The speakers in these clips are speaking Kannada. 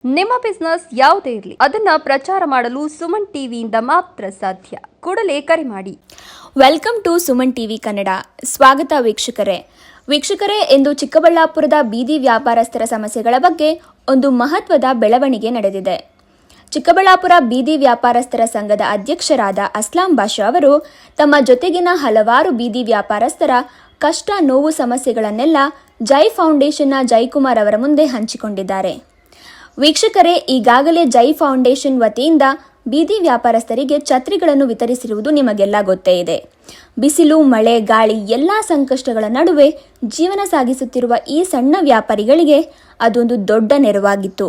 ನಿಮ್ಮ ಬಿಸ್ನೆಸ್ ಯಾವುದೇ ಇರಲಿ ಅದನ್ನ ಪ್ರಚಾರ ಮಾಡಲು ಸುಮನ್ ಟಿವಿಯಿಂದ ಮಾತ್ರ ಸಾಧ್ಯ. ಕೂಡಲೇ ಕರೆ ಮಾಡಿ. Welcome to Suman TV Kannada. ಸ್ವಾಗತ ವೀಕ್ಷಕರೇ, ಎಂದು ಚಿಕ್ಕಬಳ್ಳಾಪುರದ ಬೀದಿ ವ್ಯಾಪಾರಸ್ಥರ ಸಮಸ್ಯೆಗಳ ಬಗ್ಗೆ ಒಂದು ಮಹತ್ವದ ಬೆಳವಣಿಗೆ ನಡೆದಿದೆ. ಚಿಕ್ಕಬಳ್ಳಾಪುರ ಬೀದಿ ವ್ಯಾಪಾರಸ್ಥರ ಸಂಘದ ಅಧ್ಯಕ್ಷರಾದ ಅಸ್ಲಾಂ ಬಾಷಾ ಅವರು ತಮ್ಮ ಜೊತೆಗಿನ ಹಲವಾರು ಬೀದಿ ವ್ಯಾಪಾರಸ್ಥರ ಕಷ್ಟ, ನೋವು, ಸಮಸ್ಯೆಗಳನ್ನೆಲ್ಲ ಜೈ ಫೌಂಡೇಶನ್ನ ಜೈಕುಮಾರ್ ಅವರ ಮುಂದೆ ಹಂಚಿಕೊಂಡಿದ್ದಾರೆ. ವೀಕ್ಷಕರೇ, ಈಗಾಗಲೇ ಜೈ ಫೌಂಡೇಶನ್ ವತಿಯಿಂದ ಬೀದಿ ವ್ಯಾಪಾರಸ್ಥರಿಗೆ ಛತ್ರಿಗಳನ್ನು ವಿತರಿಸಿರುವುದು ನಿಮಗೆಲ್ಲ ಗೊತ್ತೇ ಇದೆ. ಬಿಸಿಲು, ಮಳೆ, ಗಾಳಿ ಎಲ್ಲ ಸಂಕಷ್ಟಗಳ ನಡುವೆ ಜೀವನ ಸಾಗಿಸುತ್ತಿರುವ ಈ ಸಣ್ಣ ವ್ಯಾಪಾರಿಗಳಿಗೆ ಅದೊಂದು ದೊಡ್ಡ ನೆರವಾಗಿತ್ತು.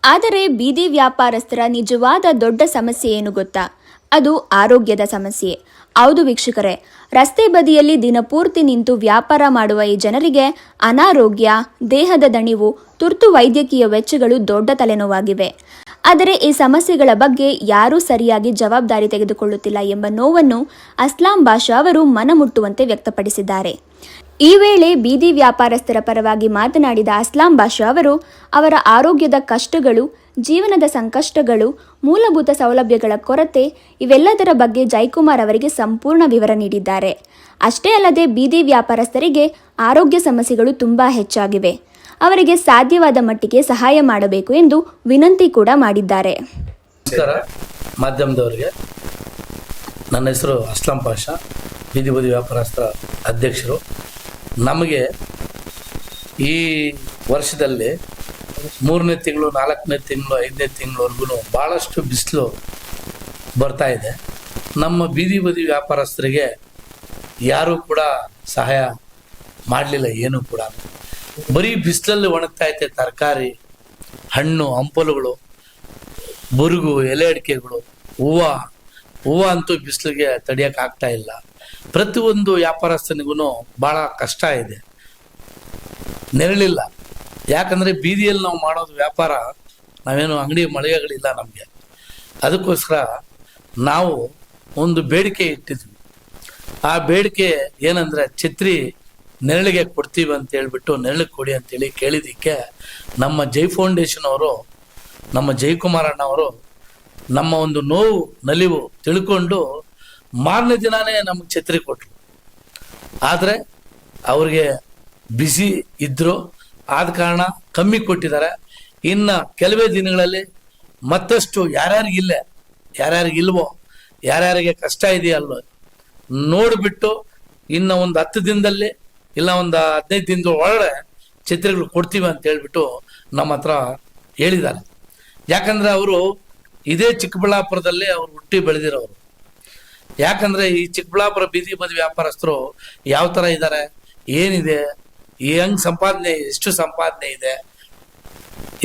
ಆದರೆ ಬೀದಿ ವ್ಯಾಪಾರಸ್ಥರ ನಿಜವಾದ ದೊಡ್ಡ ಸಮಸ್ಯೆ ಏನು ಗೊತ್ತಾ? ಅದು ಆರೋಗ್ಯದ ಸಮಸ್ಯೆ. ಹೌದು ವೀಕ್ಷಕರೇ, ರಸ್ತೆ ಬದಿಯಲ್ಲಿ ದಿನಪೂರ್ತಿ ನಿಂತು ವ್ಯಾಪಾರ ಮಾಡುವ ಈ ಜನರಿಗೆ ಅನಾರೋಗ್ಯ, ದೇಹದ ದಣಿವು, ತುರ್ತು ವೈದ್ಯಕೀಯ ವೆಚ್ಚಗಳು ದೊಡ್ಡ ತಲೆನೋವಾಗಿವೆ. ಆದರೆ ಈ ಸಮಸ್ಯೆಗಳ ಬಗ್ಗೆ ಯಾರೂ ಸರಿಯಾಗಿ ಜವಾಬ್ದಾರಿ ತೆಗೆದುಕೊಳ್ಳುತ್ತಿಲ್ಲ ಎಂಬ ನೋವನ್ನು ಅಸ್ಲಾಂ ಬಾಷಾ ಅವರು ಮನಮುಟ್ಟುವಂತೆ ವ್ಯಕ್ತಪಡಿಸಿದ್ದಾರೆ. ಈ ವೇಳೆ ಬೀದಿ ವ್ಯಾಪಾರಸ್ಥರ ಪರವಾಗಿ ಮಾತನಾಡಿದ ಅಸ್ಲಾಂ ಬಾಷಾ ಅವರು ಅವರ ಆರೋಗ್ಯದ ಕಷ್ಟಗಳು, ಜೀವನದ ಸಂಕಷ್ಟಗಳು, ಮೂಲಭೂತ ಸೌಲಭ್ಯಗಳ ಕೊರತೆ ಇವೆಲ್ಲದರ ಬಗ್ಗೆ ಜೈಕುಮಾರ್ ಅವರಿಗೆ ಸಂಪೂರ್ಣ ವಿವರ ನೀಡಿದ್ದಾರೆ. ಅಷ್ಟೇ ಅಲ್ಲದೆ ಬೀದಿ ವ್ಯಾಪಾರಸ್ಥರಿಗೆ ಆರೋಗ್ಯ ಸಮಸ್ಯೆಗಳು ತುಂಬಾ ಹೆಚ್ಚಾಗಿವೆ, ಅವರಿಗೆ ಸಾಧ್ಯವಾದ ಮಟ್ಟಿಗೆ ಸಹಾಯ ಮಾಡಬೇಕು ಎಂದು ವಿನಂತಿ ಕೂಡ ಮಾಡಿದ್ದಾರೆ. ನಮಸ್ಕಾರ ಮಾಧ್ಯಮದವರಿಗೆ. ನನ್ನ ಹೆಸರು ಅಸ್ಲಾಂ ಬಾಷಾ, ಬೀದಿ ವ್ಯಾಪಾರಸ್ಥರ ಅಧ್ಯಕ್ಷರು. ನಮಗೆ ಈ ವರ್ಷದಲ್ಲಿ 3ನೇ ತಿಂಗಳು, 4ನೇ ತಿಂಗಳು, 5ನೇ ತಿಂಗಳವರೆಗೂ ಭಾಳಷ್ಟು ಬಿಸಿಲು ಬರ್ತಾ ಇದೆ. ನಮ್ಮ ಬೀದಿ ವ್ಯಾಪಾರಸ್ಥರಿಗೆ ಯಾರೂ ಕೂಡ ಸಹಾಯ ಮಾಡಲಿಲ್ಲ. ಏನೂ ಕೂಡ ಬರೀ ಬಿಸಿಲಲ್ಲಿ ಒಣಗ್ತಾ ಐತೆ. ತರಕಾರಿ, ಹಣ್ಣು, ಹಂಪಲುಗಳು, ಬುರುಗು, ಎಲೆ ಅಡಿಕೆಗಳು, ಹೂವು ಅಂತೂ ಬಿಸಿಲಿಗೆ ತಡಿಯೋಕೆ ಆಗ್ತಾ ಇಲ್ಲ. ಪ್ರತಿಯೊಂದು ವ್ಯಾಪಾರಸ್ಥನಿಗೂ ಭಾಳ ಕಷ್ಟ ಇದೆ. ನೆರಳಿಲ್ಲ. ಯಾಕಂದರೆ ಬೀದಿಯಲ್ಲಿ ನಾವು ಮಾಡೋದು ವ್ಯಾಪಾರ, ನಾವೇನು ಅಂಗಡಿ ಮಳಿಗೆಗಳಿಲ್ಲ ನಮಗೆ. ಅದಕ್ಕೋಸ್ಕರ ನಾವು ಒಂದು ಬೇಡಿಕೆ ಇಟ್ಟಿದ್ವಿ. ಆ ಬೇಡಿಕೆ ಏನಂದರೆ, ಛತ್ರಿ ನೆರಳಿಗೆ ಕೊಡ್ತೀವಿ ಅಂತ ಹೇಳ್ಬಿಟ್ಟು ನೆರಳಿಗೆ ಕೊಡಿ ಅಂತೇಳಿ ಕೇಳಿದ್ದಕ್ಕೆ ನಮ್ಮ ಜೈ ಫೌಂಡೇಶನ್ ಅವರು, ನಮ್ಮ ಜೈಕುಮಾರ್ ಅಣ್ಣವರು ನಮ್ಮ ಒಂದು ನೋವು ನಲಿವು ತಿಳ್ಕೊಂಡು ಮಾರನೇ ದಿನಾನೇ ನಮಗೆ ಛತ್ರಿ ಕೊಟ್ಟರು. ಆದರೆ ಅವ್ರಿಗೆ ಬಿಸಿ ಇದ್ದರು, ಆದ ಕಾರಣ ಕಮ್ಮಿ ಕೊಟ್ಟಿದ್ದಾರೆ. ಇನ್ನು ಕೆಲವೇ ದಿನಗಳಲ್ಲಿ ಮತ್ತಷ್ಟು ಯಾರ್ಯಾರಿಗಿಲ್ವೋ, ಯಾರ್ಯಾರಿಗೆ ಕಷ್ಟ ಇದೆಯಲ್ವೋ ನೋಡಿಬಿಟ್ಟು ಇನ್ನು ಒಂದು 10 ದಿನದಲ್ಲಿ ಇಲ್ಲ ಒಂದು 15 ದಿನದ ಒಳಗಡೆ ಛತ್ರಿಗಳು ಕೊಡ್ತೀವಿ ಅಂತ ಹೇಳ್ಬಿಟ್ಟು ನಮ್ಮ ಹತ್ರ ಹೇಳಿದ್ದಾರೆ. ಯಾಕಂದರೆ ಅವರು ಇದೇ ಚಿಕ್ಕಬಳ್ಳಾಪುರದಲ್ಲಿ ಅವರು ಹುಟ್ಟಿ ಬೆಳೆದಿರೋರು. ಯಾಕಂದರೆ ಈ ಚಿಕ್ಕಬಳ್ಳಾಪುರ ಬೀದಿ ವ್ಯಾಪಾರಸ್ಥರು ಯಾವ ಥರ ಇದ್ದಾರೆ, ಏನಿದೆ, ಹೆಂಗ್ ಸಂಪಾದನೆ, ಎಷ್ಟು ಸಂಪಾದನೆ ಇದೆ,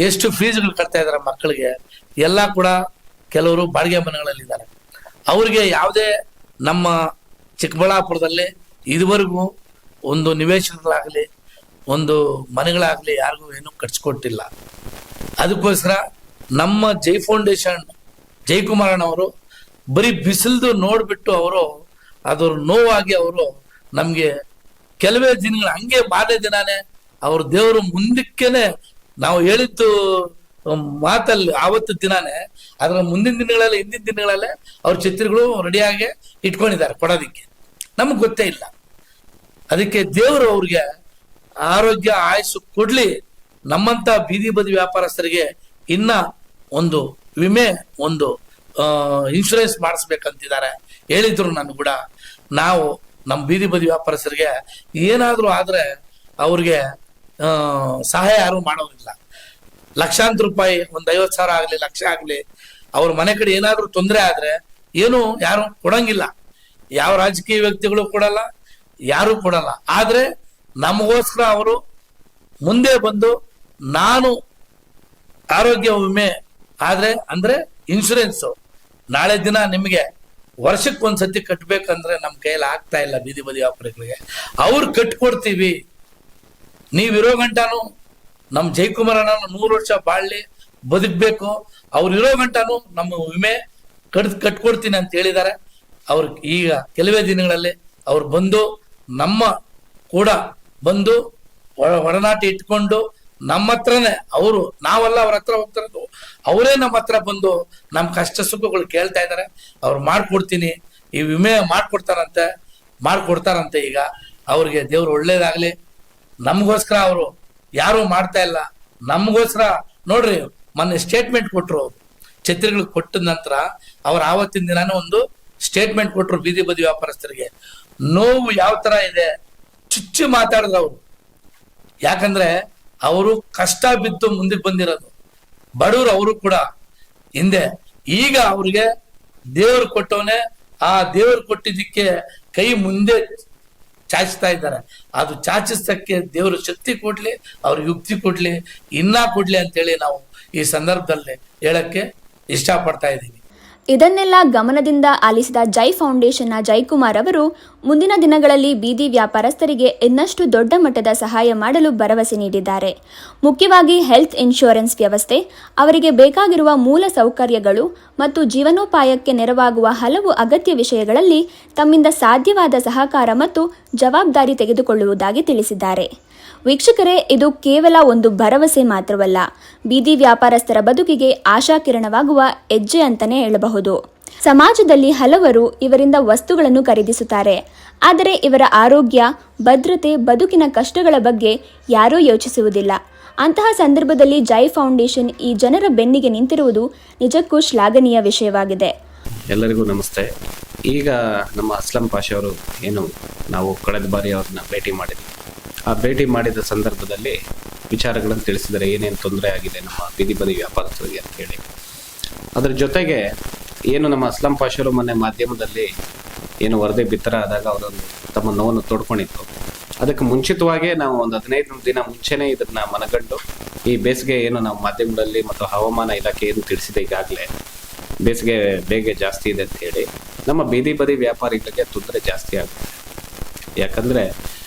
ಎಷ್ಟು ಫೀಸ್ಗಳು ಕಟ್ತಾ ಇದ್ದಾರೆ ಮಕ್ಕಳಿಗೆ ಎಲ್ಲ ಕೂಡ. ಕೆಲವರು ಬಾಡಿಗೆ ಮನೆಗಳಲ್ಲಿದ್ದಾರೆ. ಅವ್ರಿಗೆ ಯಾವುದೇ ನಮ್ಮ ಚಿಕ್ಕಬಳ್ಳಾಪುರದಲ್ಲಿ ಇದುವರೆಗೂ ಒಂದು ನಿವೇಶನಗಳಾಗಲಿ, ಒಂದು ಮನೆಗಳಾಗಲಿ ಯಾರಿಗೂ ಏನೂ ಕಟ್ಸ್ಕೊಟ್ಟಿಲ್ಲ. ಅದಕ್ಕೋಸ್ಕರ ನಮ್ಮ ಜೈ ಫೌಂಡೇಶನ್ ಜೈಕುಮಾರಣ್ಣವರು ಬರೀ ಬಿಸಿಲ್ದು ನೋಡಿಬಿಟ್ಟು ಅವರು ಅದರ ನೋವಾಗಿ ಅವರು ನಮಗೆ ಕೆಲವೇ ದಿನಗಳು ಹಂಗೆ ಮಾರನೇ ದಿನಾನೇ ಅವ್ರ ದೇವರು ಮುಂದಕ್ಕೇನೆ ನಾವು ಹೇಳಿದ್ದು ಮಾತಲ್ಲಿ ಆವತ್ತು ದಿನಾನೇ ಅದರ ಮುಂದಿನ ದಿನಗಳಲ್ಲಿ, ಹಿಂದಿನ ದಿನಗಳಲ್ಲೇ ಅವ್ರ ಛತ್ರಿಗಳು ರೆಡಿಯಾಗಿ ಇಟ್ಕೊಂಡಿದ್ದಾರೆ ಕೊಡೋದಿಕ್ಕೆ. ನಮಗೆ ಗೊತ್ತೇ ಇಲ್ಲ. ಅದಕ್ಕೆ ದೇವರು ಅವ್ರಿಗೆ ಆರೋಗ್ಯ ಆಯಸ್ಸು ಕೊಡ್ಲಿ. ನಮ್ಮಂತ ಬೀದಿ ವ್ಯಾಪಾರಸ್ಥರಿಗೆ ಇನ್ನ ಒಂದು ವಿಮೆ, ಒಂದು ಇನ್ಶೂರೆನ್ಸ್ ಮಾಡಿಸ್ಬೇಕಂತಿದ್ದಾರೆ. ಹೇಳಿದ್ರು ನಾನು ಕೂಡ. ನಾವು ನಮ್ಮ ಬೀದಿ ವ್ಯಾಪಾರಸ್ಥರಿಗೆ ಏನಾದರೂ ಆದರೆ ಅವ್ರಿಗೆ ಸಹಾಯ ಯಾರು ಮಾಡೋದಿಲ್ಲ. ಲಕ್ಷಾಂತರ ರೂಪಾಯಿ, ಒಂದು 50,000 ಆಗಲಿ, ಲಕ್ಷ ಆಗಲಿ, ಅವ್ರ ಮನೆ ಕಡೆ ಏನಾದರೂ ತೊಂದರೆ ಆದರೆ ಏನು ಯಾರು ಕೊಡಂಗಿಲ್ಲ. ಯಾವ ರಾಜಕೀಯ ವ್ಯಕ್ತಿಗಳು ಕೊಡಲ್ಲ, ಯಾರು ಕೊಡಲ್ಲ. ಆದರೆ ನಮಗೋಸ್ಕರ ಅವರು ಮುಂದೆ ಬಂದು, ನಾನು ಆರೋಗ್ಯ ವಿಮೆ ಆದರೆ ಅಂದರೆ ಇನ್ಶೂರೆನ್ಸು ನಾಳೆ ದಿನ ನಿಮಗೆ ವರ್ಷಕ್ಕೆ ಒಂದ್ಸತಿ ಕಟ್ಟಬೇಕಂದ್ರೆ ನಮ್ಮ ಕೈಯಲ್ಲಿ ಆಗ್ತಾ ಇಲ್ಲ. ಬೀದಿ ವ್ಯಾಪಾರಿಗಳಿಗೆ ಅವ್ರು ಕಟ್ಕೊಡ್ತೀವಿ, ನೀವಿರೋ ಗಂಟಾನು ನಮ್ಮ ಜೈಕುಮಾರ್ ಅಣ್ಣ 100 ವರ್ಷ ಬಾಳ್ಲಿ, ಬದುಕಬೇಕು, ಅವ್ರು ಇರೋ ಗಂಟಾನು ನಮ್ಮ ವಿಮೆ ಕಟ್ಕೊಡ್ತೀನಿ ಅಂತ ಹೇಳಿದ್ದಾರೆ. ಅವ್ರು ಈಗ ಕೆಲವೇ ದಿನಗಳಲ್ಲಿ ಅವ್ರು ಬಂದು ನಮ್ಮ ಕೂಡ ಬಂದು ಒಡನಾಟ ಇಟ್ಕೊಂಡು ನಮ್ಮ ಹತ್ರನೇ ಅವರು, ನಾವೆಲ್ಲ ಅವ್ರ ಹತ್ರ ಹೋಗ್ತಿರೋದು, ಅವರೇ ನಮ್ಮ ಹತ್ರ ಬಂದು ನಮ್ಮ ಕಷ್ಟ ಸುಖಗಳು ಕೇಳ್ತಾ ಇದ್ದಾರೆ. ಅವ್ರು ಮಾಡ್ಕೊಡ್ತೀನಿ, ಈ ವಿಮೆ ಮಾಡ್ಕೊಡ್ತಾರಂತೆ. ಈಗ ಅವ್ರಿಗೆ ದೇವ್ರು ಒಳ್ಳೇದಾಗ್ಲಿ. ನಮಗೋಸ್ಕರ ಅವರು ಯಾರು ಮಾಡ್ತಾ ಇಲ್ಲ, ನಮಗೋಸ್ಕರ ನೋಡ್ರಿ ಮೊನ್ನೆ ಸ್ಟೇಟ್ಮೆಂಟ್ ಕೊಟ್ರು. ಛತ್ರಿಗಳು ಕೊಟ್ಟ ನಂತರ ಅವ್ರು ಆವತ್ತಿನ ದಿನಾನೇ ಒಂದು ಸ್ಟೇಟ್ಮೆಂಟ್ ಕೊಟ್ರು ಬೀದಿ ಬದಿ ವ್ಯಾಪಾರಸ್ಥರಿಗೆ. ನೋವು ಯಾವ ತರ ಇದೆ ಚುಚ್ಚು ಮಾತಾಡಿದ್ರು ಅವರು. ಯಾಕಂದ್ರೆ ಅವರು ಕಷ್ಟ ಬಿದ್ದು ಮುಂದಕ್ಕೆ ಬಂದಿರೋದು, ಬಡವರು ಅವರು ಕೂಡ ಹಿಂದೆ. ಈಗ ಅವ್ರಿಗೆ ದೇವರು ಕೊಟ್ಟವನೇ, ಆ ದೇವರು ಕೊಟ್ಟಿದ್ದಕ್ಕೆ ಕೈ ಮುಂದೆ ಚಾಚಿಸ್ತಾ ಇದ್ದಾರೆ. ಅದು ಚಾಚಿಸಕ್ಕೆ ದೇವರು ಶಕ್ತಿ ಕೊಡ್ಲಿ, ಅವ್ರ ಯುಕ್ತಿ ಕೊಡ್ಲಿ, ಇನ್ನ ಕೊಡ್ಲಿ ಅಂತೇಳಿ ನಾವು ಈ ಸಂದರ್ಭದಲ್ಲಿ ಹೇಳಕ್ಕೆ ಇಷ್ಟಪಡ್ತಾ ಇದ್ದೀವಿ. ಇದನ್ನೆಲ್ಲ ಗಮನದಿಂದ ಆಲಿಸಿದ ಜೈ ಫೌಂಡೇಶನ್ನ ಜೈಕುಮಾರ್ ಅವರು ಮುಂದಿನ ದಿನಗಳಲ್ಲಿ ಬೀದಿ ವ್ಯಾಪಾರಸ್ಥರಿಗೆ ಇನ್ನಷ್ಟು ದೊಡ್ಡ ಮಟ್ಟದ ಸಹಾಯ ಮಾಡಲು ಭರವಸೆ ನೀಡಿದ್ದಾರೆ. ಮುಖ್ಯವಾಗಿ ಹೆಲ್ತ್ ಇನ್ಶೂರೆನ್ಸ್ ವ್ಯವಸ್ಥೆ, ಅವರಿಗೆ ಬೇಕಾಗಿರುವ ಮೂಲ ಸೌಕರ್ಯಗಳು ಮತ್ತು ಜೀವನೋಪಾಯಕ್ಕೆ ನೆರವಾಗುವ ಹಲವು ಅಗತ್ಯ ವಿಷಯಗಳಲ್ಲಿ ತಮ್ಮಿಂದ ಸಾಧ್ಯವಾದ ಸಹಕಾರ ಮತ್ತು ಜವಾಬ್ದಾರಿ ತೆಗೆದುಕೊಳ್ಳುವುದಾಗಿ ತಿಳಿಸಿದ್ದಾರೆ. ವೀಕ್ಷಕರೇ, ಇದು ಕೇವಲ ಒಂದು ಭರವಸೆ ಮಾತ್ರವಲ್ಲ, ಬೀದಿ ವ್ಯಾಪಾರಸ್ಥರ ಬದುಕಿಗೆ ಆಶಾಕಿರಣವಾಗುವ ಹೆಜ್ಜೆ ಅಂತಾನೆ ಹೇಳಬಹುದು. ಸಮಾಜದಲ್ಲಿ ಹಲವರು ಇವರಿಂದ ವಸ್ತುಗಳನ್ನು ಖರೀದಿಸುತ್ತಾರೆ, ಆದರೆ ಇವರ ಆರೋಗ್ಯ, ಭದ್ರತೆ, ಬದುಕಿನ ಕಷ್ಟಗಳ ಬಗ್ಗೆ ಯಾರೂ ಯೋಚಿಸುವುದಿಲ್ಲ. ಅಂತಹ ಸಂದರ್ಭದಲ್ಲಿ ಜೈ ಫೌಂಡೇಶನ್ ಈ ಜನರ ಬೆನ್ನಿಗೆ ನಿಂತಿರುವುದು ನಿಜಕ್ಕೂ ಶ್ಲಾಘನೀಯ ವಿಷಯವಾಗಿದೆ. ಎಲ್ಲರಿಗೂ ನಮಸ್ತೆ. ಈಗ ನಮ್ಮ ಅಸ್ಲಂ ಪಾಷಾ ಅವರು ನಾವು ಕಳೆದ ಬಾರಿ ಅವ್ರನ್ನ ಭೇಟಿ ಮಾಡಿದ್ವಿ. ಆ ಭೇಟಿ ಮಾಡಿದ ಸಂದರ್ಭದಲ್ಲಿ ವಿಚಾರಗಳನ್ನು ತಿಳಿಸಿದರೆ ಏನೇನು ತೊಂದರೆ ಆಗಿದೆ ನಮ್ಮ ಬೀದಿ ಬದಿ ವ್ಯಾಪಾರಸ್ಥರಿಗೆ ಅಂತ ಹೇಳಿ. ಅದರ ಜೊತೆಗೆ ನಮ್ಮ ಅಸ್ಲಂ ಪಾಷರು ಮೊನ್ನೆ ಮಾಧ್ಯಮದಲ್ಲಿ ವರದಿ ಬಿತ್ತರ ಆದಾಗ ಅವರೊಂದು ತಮ್ಮ ನೋವನ್ನು ತೋಡ್ಕೊಂಡಿತ್ತು. ಅದಕ್ಕೆ ಮುಂಚಿತವಾಗೇ ನಾವು ಒಂದು 15 ದಿನ ಮುಂಚೆನೇ ಇದನ್ನ ಮನಗಂಡು ಈ ಬೇಸಿಗೆ ನಾವು ಮಾಧ್ಯಮದಲ್ಲಿ ಮತ್ತು ಹವಾಮಾನ ಇಲಾಖೆ ತಿಳಿಸಿದೆ, ಈಗಾಗಲೇ ಬೇಸಿಗೆ ಬೇಗ ಜಾಸ್ತಿ ಇದೆ ಅಂತ ಹೇಳಿ ನಮ್ಮ ಬೀದಿ ಬದಿ ವ್ಯಾಪಾರಿಗಳಿಗೆ ತೊಂದರೆ ಜಾಸ್ತಿ ಆಗುತ್ತೆ. ಯಾಕಂದ್ರೆ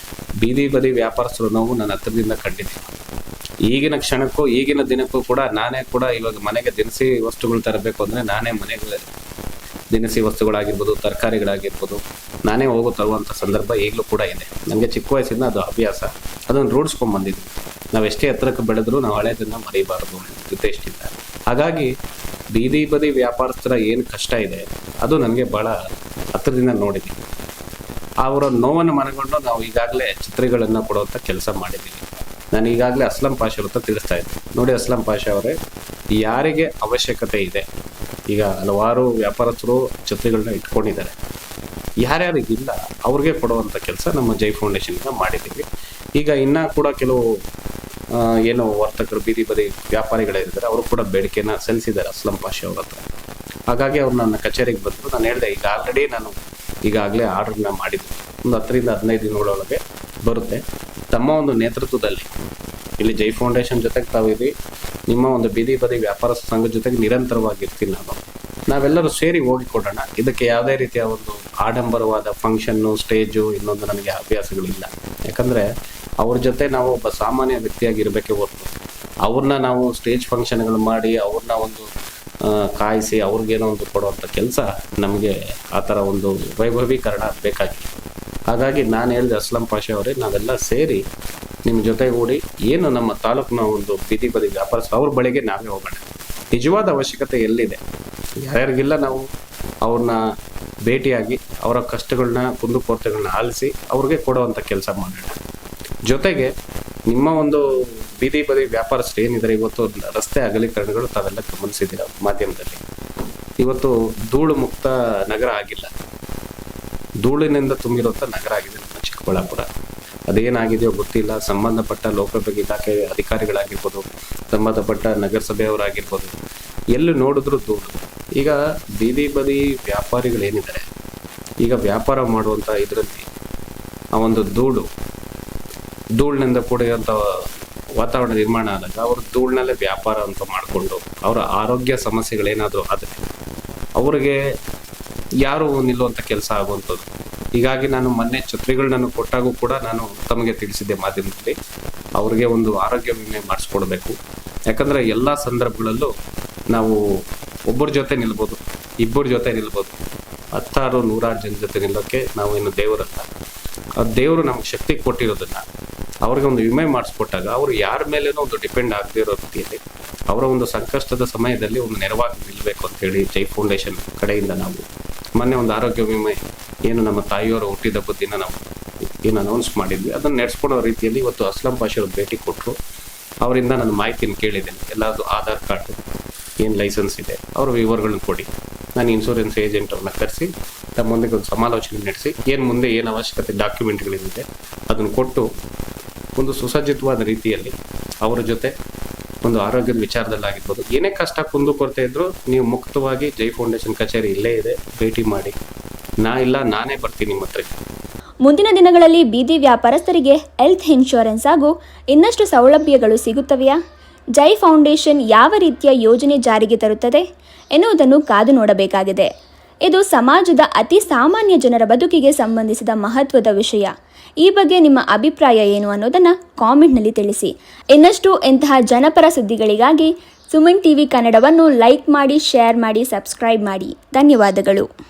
ಬೀದಿ ಬದಿ ವ್ಯಾಪಾರಸ್ಥರು ನೋವು ನನ್ನ ಹತ್ರದಿಂದ ಕಂಡಿದ್ದೀನಿ. ಈಗಿನ ಕ್ಷಣಕ್ಕೂ ಈಗಿನ ದಿನಕ್ಕೂ ಕೂಡ ನಾನೇ ಕೂಡ ಇವಾಗ ಮನೆಗೆ ದಿನಸಿ ವಸ್ತುಗಳು ತರಬೇಕು ಅಂದ್ರೆ ನಾನೇ ಮನೆಗೆ ದಿನಸಿ ವಸ್ತುಗಳಾಗಿರ್ಬೋದು, ತರಕಾರಿಗಳಾಗಿರ್ಬೋದು, ನಾನೇ ಹೋಗೋ ತರುವಂಥ ಸಂದರ್ಭ ಈಗಲೂ ಕೂಡ ಇದೆ. ನನಗೆ ಚಿಕ್ಕ ವಯಸ್ಸಿಂದ ಅದು ಅಭ್ಯಾಸ, ಅದನ್ನು ರೂಢಿಸ್ಕೊಂಡ್ಬಂದಿದ್ವಿ. ನಾವು ಎಷ್ಟೇ ಎತ್ತರಕ್ಕೆ ಬೆಳೆದ್ರೂ ನಾವು ಹಳೆಯದನ್ನು ಮರಿಬಾರದು ಉದ್ದೇಶದಿಂದ. ಹಾಗಾಗಿ ಬೀದಿ ಬದಿ ವ್ಯಾಪಾರಸ್ಥರ ಏನು ಕಷ್ಟ ಇದೆ ಅದು ನನಗೆ ಬಹಳ ಹತ್ತಿರದಿಂದ ನೋಡಿದ್ದೀನಿ. ಅವರ ನೋವನ್ನು ಮನಗೊಂಡು ನಾವು ಈಗಾಗಲೇ ಚಿತ್ರಗಳನ್ನು ಕೊಡುವಂಥ ಕೆಲಸ ಮಾಡಿದ್ದೀವಿ. ನಾನು ಈಗಾಗಲೇ ಅಸ್ಲಂ ಪಾಷಾ ಹತ್ರ ತಿಳಿಸ್ತಾ ಇದ್ದೆ, ನೋಡಿ ಅಸ್ಲಂ ಪಾಷಾ ಅವರೇ, ಯಾರಿಗೆ ಅವಶ್ಯಕತೆ ಇದೆ, ಈಗ ಹಲವಾರು ವ್ಯಾಪಾರಸ್ಥರು ಛತ್ರಿಗಳನ್ನ ಇಟ್ಕೊಂಡಿದ್ದಾರೆ, ಯಾರ್ಯಾರಿಗಿಲ್ಲ ಅವ್ರಿಗೆ ಕೊಡುವಂಥ ಕೆಲಸ ನಮ್ಮ ಜೈ ಫೌಂಡೇಶನ್ಗೆ ಮಾಡಿದ್ದೀವಿ. ಈಗ ಇನ್ನೂ ಕೂಡ ಕೆಲವು ವರ್ತಕರು ಬೀದಿ ಬದಿ ವ್ಯಾಪಾರಿಗಳಿದ್ದಾರೆ, ಅವರು ಕೂಡ ಬೇಡಿಕೆನ ಸಲ್ಲಿಸಿದ್ದಾರೆ ಅಸ್ಲಂ ಪಾಷಾ ಅವ್ರ ಹತ್ರ. ಹಾಗಾಗಿ ಅವ್ರು ನನ್ನ ಕಚೇರಿಗೆ ಬಂದರು. ನಾನು ಹೇಳಿದೆ, ಈಗ ಆಲ್ರೆಡಿ ನಾನು ಈಗಾಗಲೇ ಆರ್ಡರ್ನ ಮಾಡಿದ್ದೆ, ಒಂದು 10 ರಿಂದ 15 ದಿನಗಳೊಳಗೆ ಬರುತ್ತೆ. ತಮ್ಮ ಒಂದು ನೇತೃತ್ವದಲ್ಲಿ ಇಲ್ಲಿ ಜೈ ಫೌಂಡೇಶನ್ ಜೊತೆಗೆ ತಾವಿರಿ, ನಿಮ್ಮ ಒಂದು ಬೀದಿ ಬದಿ ವ್ಯಾಪಾರ ಸಂಘದ ಜೊತೆಗೆ ನಿರಂತರವಾಗಿರ್ತೀನಿ ನಾವೆಲ್ಲರೂ ಸೇರಿ ಹೋಗಿ ಕೊಡೋಣ. ಇದಕ್ಕೆ ಯಾವುದೇ ರೀತಿಯ ಒಂದು ಆಡಂಬರವಾದ ಫಂಕ್ಷನ್ನು, ಸ್ಟೇಜು, ಇನ್ನೊಂದು ನನಗೆ ಅಭ್ಯಾಸಗಳಿಲ್ಲ. ಯಾಕಂದರೆ ಅವ್ರ ಜೊತೆ ನಾವು ಒಬ್ಬ ಸಾಮಾನ್ಯ ವ್ಯಕ್ತಿಯಾಗಿರ್ಬೇಕೇ ಹೊರತು ಅವ್ರನ್ನ ನಾವು ಸ್ಟೇಜ್ ಫಂಕ್ಷನ್ಗಳು ಮಾಡಿ ಅವ್ರನ್ನ ಒಂದು ಕಾಯಿಸಿ ಅವ್ರಿಗೇನೋ ಒಂದು ಕೊಡುವಂಥ ಕೆಲಸ ನಮಗೆ ಆ ಥರ ಒಂದು ವೈಭವೀಕರಣ ಬೇಕಾಗಿದೆ. ಹಾಗಾಗಿ ನಾನು ಹೇಳಿದೆ, ಅಸ್ಲಂ ಪಾಷಾ ಅವರೇ, ನಾವೆಲ್ಲ ಸೇರಿ ನಿಮ್ಮ ಜೊತೆಗೂಡಿ ನಮ್ಮ ತಾಲೂಕಿನ ಒಂದು ಬೀದಿ ಬದಿ ವ್ಯಾಪಾರ ಅವ್ರ ಬಳಿಗೆ ನಾವೇ ಹೋಗೋಣ. ನಿಜವಾದ ಅವಶ್ಯಕತೆ ಎಲ್ಲಿದೆ, ಯಾರ್ಯಾರಿಗಿಲ್ಲ ನಾವು ಅವ್ರನ್ನ ಭೇಟಿಯಾಗಿ ಅವರ ಕಷ್ಟಗಳನ್ನ, ಕುಂದುಕೊರತೆಗಳನ್ನ ಆಲಿಸಿ ಅವ್ರಿಗೆ ಕೊಡುವಂಥ ಕೆಲಸ ಮಾಡೋಣ. ಜೊತೆಗೆ ನಿಮ್ಮ ಒಂದು ಬೀದಿ ಬದಿ ವ್ಯಾಪಾರಸ್ಥರು ಏನಿದ್ದಾರೆ, ಇವತ್ತು ರಸ್ತೆ ಅಗಲೀಕರಣಗಳು ತಾವೆಲ್ಲ ಗಮನಿಸಿದ್ದೀರ ಮಾಧ್ಯಮದಲ್ಲಿ. ಇವತ್ತು ಧೂಳು ಮುಕ್ತ ನಗರ ಆಗಿಲ್ಲ, ಧೂಳಿನಿಂದ ತುಂಬಿರುವಂಥ ನಗರ ಆಗಿದೆ ನಮ್ಮ ಚಿಕ್ಕಬಳ್ಳಾಪುರ. ಅದೇನಾಗಿದೆಯೋ ಗೊತ್ತಿಲ್ಲ. ಸಂಬಂಧಪಟ್ಟ ಲೋಕೋಪಯೋಗಿ ಇಲಾಖೆ ಅಧಿಕಾರಿಗಳಾಗಿರ್ಬೋದು, ಸಂಬಂಧಪಟ್ಟ ನಗರಸಭೆಯವರಾಗಿರ್ಬೋದು, ಎಲ್ಲಿ ನೋಡಿದ್ರು ಧೂಳು. ಈಗ ಬೀದಿ ಬದಿ ವ್ಯಾಪಾರಿಗಳೇನಿದ್ದಾರೆ, ಈಗ ವ್ಯಾಪಾರ ಮಾಡುವಂಥ ಇದರಲ್ಲಿ ಆ ಒಂದು ಧೂಳಿನಿಂದ ಕೂಡಿರುವಂಥ ವಾತಾವರಣ ನಿರ್ಮಾಣ ಆದಾಗ ಅವರು ಧೂಳಿನಲ್ಲೇ ವ್ಯಾಪಾರ ಅಂತ ಮಾಡಿಕೊಂಡು ಅವರ ಆರೋಗ್ಯ ಸಮಸ್ಯೆಗಳೇನಾದರೂ ಆದರೆ ಅವರಿಗೆ ಯಾರು ನಿಲ್ಲುವಂಥ ಕೆಲಸ ಆಗುವಂಥದ್ದು. ಹೀಗಾಗಿ ನಾನು ಮೊನ್ನೆ ಛತ್ರಿಗಳನ್ನ ಕೊಟ್ಟಾಗೂ ಕೂಡ ನಾನು ತಮಗೆ ತಿಳಿಸಿದ್ದೆ ಮಾಧ್ಯಮದಲ್ಲಿ, ಅವ್ರಿಗೆ ಒಂದು ಆರೋಗ್ಯ ವಿಮೆ ಮಾಡಿಸ್ಕೊಡ್ಬೇಕು. ಯಾಕಂದರೆ ಎಲ್ಲ ಸಂದರ್ಭಗಳಲ್ಲೂ ನಾವು ಒಬ್ಬರ ಜೊತೆ ನಿಲ್ಬೋದು, ಇಬ್ಬರ ಜೊತೆ ನಿಲ್ಬೋದು, 10-100 ಜನ ಜೊತೆ ನಿಲ್ಲೋಕ್ಕೆ ನಾವು ಇನ್ನು ದೇವರಲ್ಲ. ಆ ದೇವರು ನಮ್ಗೆ ಶಕ್ತಿ ಕೊಟ್ಟಿರೋದನ್ನ ಅವ್ರಿಗೆ ಒಂದು ವಿಮೆ ಮಾಡಿಸ್ಕೊಟ್ಟಾಗ ಅವರು ಯಾರ ಮೇಲೇನೂ ಒಂದು ಡಿಪೆಂಡ್ ಆಗದೇ ಇರೋ ರೀತಿಯಲ್ಲಿ ಅವರ ಒಂದು ಸಂಕಷ್ಟದ ಸಮಯದಲ್ಲಿ ಒಂದು ನೆರವಾಗಿ ನಿಲ್ಲಬೇಕು ಅಂತೇಳಿ ಜೈ ಫೌಂಡೇಶನ್ ಕಡೆಯಿಂದ ನಾವು ಮೊನ್ನೆ ಒಂದು ಆರೋಗ್ಯ ವಿಮೆ ಏನು ನಮ್ಮ ತಾಯಿಯವರ ಹುಟ್ಟಿದ ದಿನ ನಾವು ಏನು ಅನೌನ್ಸ್ ಮಾಡಿದ್ವಿ ಅದನ್ನು ನಡೆಸ್ಕೊಡೋ ರೀತಿಯಲ್ಲಿ ಇವತ್ತು ಅಸ್ಲಂ ಪಾಷರು ಭೇಟಿ ಕೊಟ್ಟರು. ಅವರಿಂದ ನಾನು ಮಾಹಿತಿಯನ್ನು ಕೇಳಿದ್ದೇನೆ. ಎಲ್ಲದು ಆಧಾರ್ ಕಾರ್ಡ್ ಏನು ಲೈಸೆನ್ಸ್ ಇದೆ ಅವರ ವಿವರಗಳನ್ನ ಕೊಡಿ, ನಾನು ಇನ್ಶೂರೆನ್ಸ್ ಏಜೆಂಟ್ ಅವ್ರನ್ನ ಕರೆಸಿ ತಮ್ಮೊಂದಿಗೆ ಒಂದು ಸಮಾಲೋಚನೆ ನಡೆಸಿ ಮುಂದೆ ಏನು ಅವಶ್ಯಕತೆ ಡಾಕ್ಯುಮೆಂಟ್ಗಳಿದೆ ಅದನ್ನು ಕೊಟ್ಟು ಒಂದು ಸುಸಜ್ಜಿತವಾದ ರೀತಿಯಲ್ಲಿ ಅವರ ಜೊತೆ ಒಂದು ಆರೋಗ್ಯದ ವಿಚಾರದಲ್ಲಾಗಿರ್ಬೋದು ಏನೇ ಕಷ್ಟ ಕುಂದುಕೊರತೆ ಇದ್ರೂ ನೀವು ಮುಕ್ತವಾಗಿ ಜೈ ಫೌಂಡೇಶನ್ ಕಚೇರಿ ಇಲ್ಲೇ ಇದೆ, ಭೇಟಿ ಮಾಡಿ. ನಾನೇ ಬರ್ತೀನಿ ನಿಮ್ಮ ಹತ್ರ. ಮುಂದಿನ ದಿನಗಳಲ್ಲಿ ಬೀದಿ ವ್ಯಾಪಾರಸ್ಥರಿಗೆ ಹೆಲ್ತ್ ಇನ್ಶೂರೆನ್ಸ್ ಹಾಗೂ ಇನ್ನಷ್ಟು ಸೌಲಭ್ಯಗಳು ಸಿಗುತ್ತವೆಯಾ? ಜೈ ಫೌಂಡೇಶನ್ ಯಾವ ರೀತಿಯ ಯೋಜನೆ ಜಾರಿಗೆ ತರುತ್ತದೆ ಎನ್ನುವುದನ್ನು ಕಾದು ನೋಡಬೇಕಾಗಿದೆ. ಇದು ಸಮಾಜದ ಅತಿ ಸಾಮಾನ್ಯ ಜನರ ಬದುಕಿಗೆ ಸಂಬಂಧಿಸಿದ ಮಹತ್ವದ ವಿಷಯ. ಈ ಬಗ್ಗೆ ನಿಮ್ಮ ಅಭಿಪ್ರಾಯ ಏನು ಅನ್ನೋದನ್ನು ಕಾಮೆಂಟ್ನಲ್ಲಿ ತಿಳಿಸಿ. ಇನ್ನಷ್ಟು ಇಂತಹ ಜನಪರ ಸುದ್ದಿಗಳಿಗಾಗಿ ಸುಮನ್ ಟಿವಿ ಕನ್ನಡವನ್ನು ಲೈಕ್ ಮಾಡಿ, ಶೇರ್ ಮಾಡಿ, ಸಬ್ಸ್ಕ್ರೈಬ್ ಮಾಡಿ. ಧನ್ಯವಾದಗಳು.